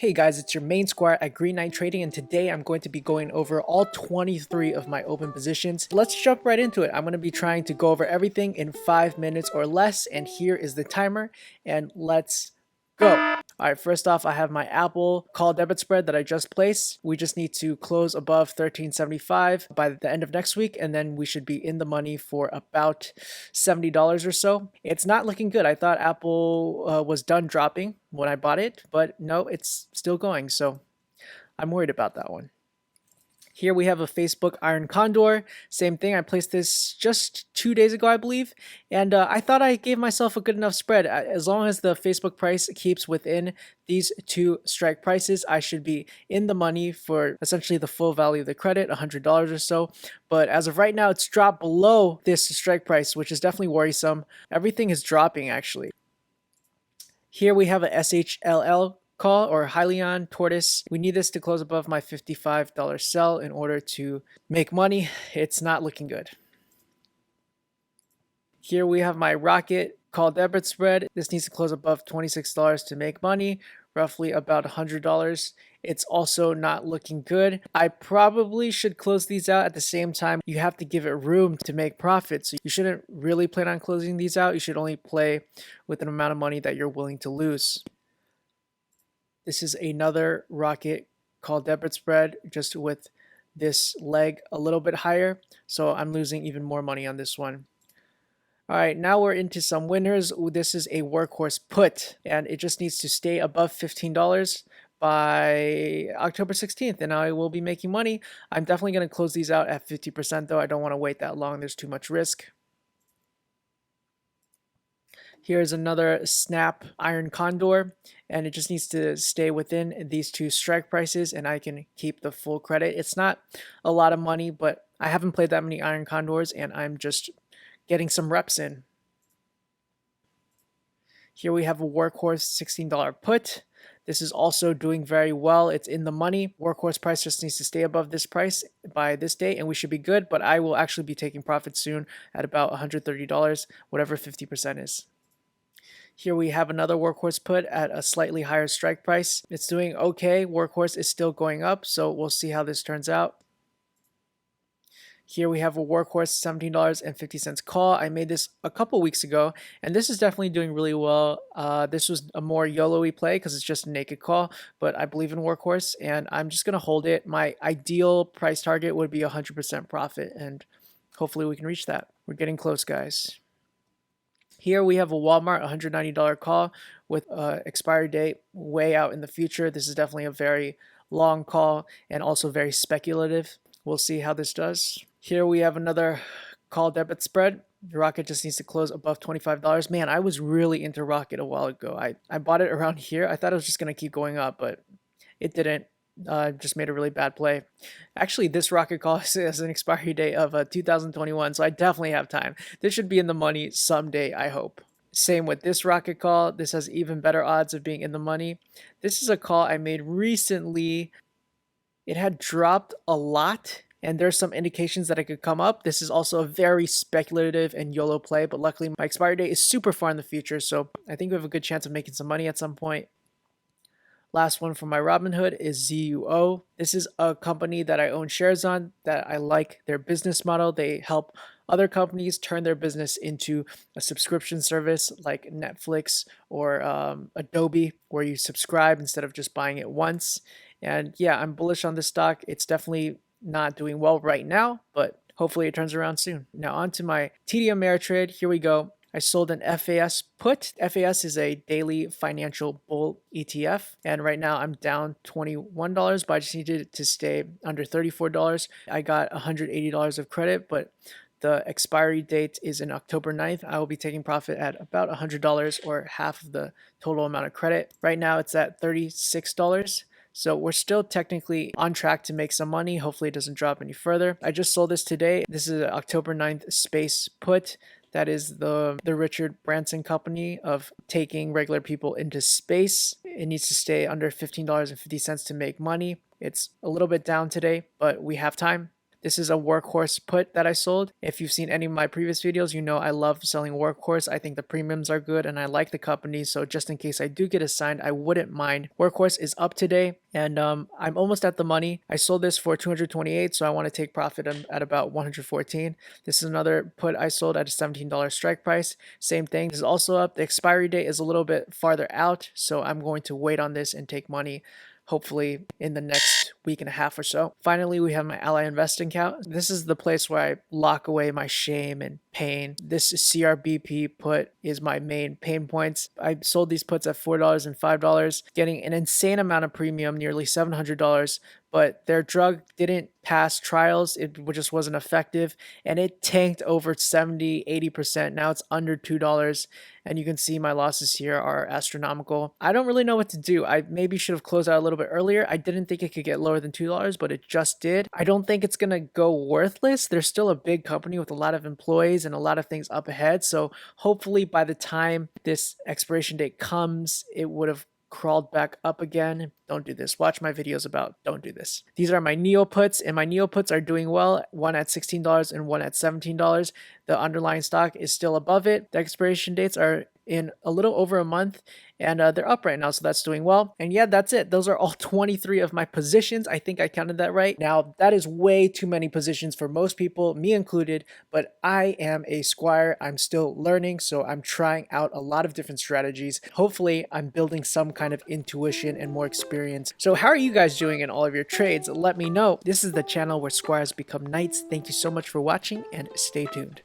Hey guys, it's your main Squire at Green Knight Trading, and today I'm going to be going over all 23 of my open positions. Let's jump right into it. I'm going to be trying to go over everything in 5 minutes or less, and here is the timer, and let's go. All right, first off, I have my Apple call debit spread that I just placed. We just need to close above 13.75 by the end of next week, and then we should be in the money for about $70 or so. It's not looking good. I thought Apple was done dropping when I bought it, but no, it's still going. So I'm worried about that one. Here we have a Facebook Iron Condor. Same thing. I placed this just 2 days ago, I believe. And I thought I gave myself a good enough spread. As long as the Facebook price keeps within these two strike prices, I should be in the money for essentially the full value of the credit, $100 or so. But as of right now, it's dropped below this strike price, which is definitely worrisome. Everything is dropping, actually. Here we have a SHLL call, or Hyliion Tortoise. We need this to close above my $55 sell in order to make money. It's not looking good. Here we have my Rocket call debit spread. This needs to close above $26 to make money, roughly about $100. It's also not looking good. I probably should close these out at the same time. You have to give it room to make profit. So you shouldn't really plan on closing these out. You should only play with an amount of money that you're willing to lose. This is another Rocket call debit spread, just with this leg a little bit higher. So I'm losing even more money on this one. All right, now we're into some winners. This is a workhorse put, and it just needs to stay above $15 by October 16th, and I will be making money. I'm definitely going to close these out at 50% though. I don't want to wait that long. There's too much risk. Here's another Snap Iron Condor, and it just needs to stay within these two strike prices, and I can keep the full credit. It's not a lot of money, but I haven't played that many Iron Condors, and I'm just getting some reps in. Here we have a Workhorse $16 put. This is also doing very well. It's in the money. Workhorse price just needs to stay above this price by this date, and we should be good, but I will actually be taking profit soon at about $130, whatever 50% is. Here we have another Workhorse put at a slightly higher strike price. It's doing okay. Workhorse is still going up, so we'll see how this turns out. Here we have a Workhorse $17.50 call. I made this a couple weeks ago, and this is definitely doing really well. This was a more YOLO-y play because it's just a naked call, but I believe in Workhorse, and I'm just going to hold it. My ideal price target would be 100% profit, and hopefully we can reach that. We're getting close, guys. Here we have a Walmart $190 call with expiry date way out in the future. This is definitely a very long call and also very speculative. We'll see how this does. Here we have another call debit spread. The Rocket just needs to close above $25. Man, I was really into Rocket a while ago. I bought it around here. I thought it was just going to keep going up, but it didn't. Just made a really bad play. Actually, this Rocket call has an expiry date of 2021, so I definitely have time. This should be in the money someday, I hope. Same with this Rocket call. This has even better odds of being in the money. This is a call I made recently. It had dropped a lot, and there's some indications that it could come up. This is also a very speculative and YOLO play, but luckily my expiry date is super far in the future, so I think we have a good chance of making some money at some point. Last one from my Robinhood is ZUO. This is a company that I own shares on, that I like their business model. They help other companies turn their business into a subscription service like Netflix or Adobe, where you subscribe instead of just buying it once. And yeah, I'm bullish on this stock. It's definitely not doing well right now, but hopefully it turns around soon. Now on to my TD Ameritrade. Here we go. I sold an FAS put. FAS is a daily financial bull ETF, and right now I'm down $21, but I just needed it to stay under $34. I got $180 of credit, but the expiry date is in October 9th. I will be taking profit at about $100, or half of the total amount of credit. Right now it's at $36. So we're still technically on track to make some money. Hopefully it doesn't drop any further. I just sold this today. This is an October 9th space put. That is the Richard Branson company of taking regular people into space. It needs to stay under $15.50 to make money. It's a little bit down today, but we have time. This is a workhorse put that I sold. If you've seen any of my previous videos, you know I love selling workhorse. I think the premiums are good and I like the company. So just in case I do get assigned, I wouldn't mind. Workhorse is up today and I'm almost at the money. I sold this for 228, so I want to take profit at about 114. This is another put I sold at a $17 strike price. Same thing. This is also up. The expiry date is a little bit farther out, so I'm going to wait on this and take money hopefully in the next week and a half or so. Finally, we have my Ally Invest account. This is the place where I lock away my shame and pain. This CRBP put is my main pain points. I sold these puts at $4 and $5, getting an insane amount of premium, nearly $700, but their drug didn't pass trials. It just wasn't effective, and it tanked over 70-80%. Now it's under $2, and you can see my losses here are astronomical. I don't really know what to do. I maybe should have closed out a little bit earlier. I didn't think it could get lower than $2, but it just did. I don't think it's gonna go worthless. There's still a big company with a lot of employees and a lot of things up ahead, so hopefully by the time this expiration date comes, it would have crawled back up again. Don't do this. Watch my videos about don't do this. These are my Neo puts, and my Neo puts are doing well. One at $16 and one at $17. The underlying stock is still above it. The expiration dates are in a little over a month, and they're up right now, so that's doing well. And yeah, that's it. Those are all 23 of my positions. I think I counted that right. Now, that is way too many positions for most people, me included, but I am a Squire. I'm still learning, so I'm trying out a lot of different strategies. Hopefully, I'm building some kind of intuition and more experience. So how are you guys doing in all of your trades? Let me know. This is the channel where Squires become knights. Thank you so much for watching, and stay tuned.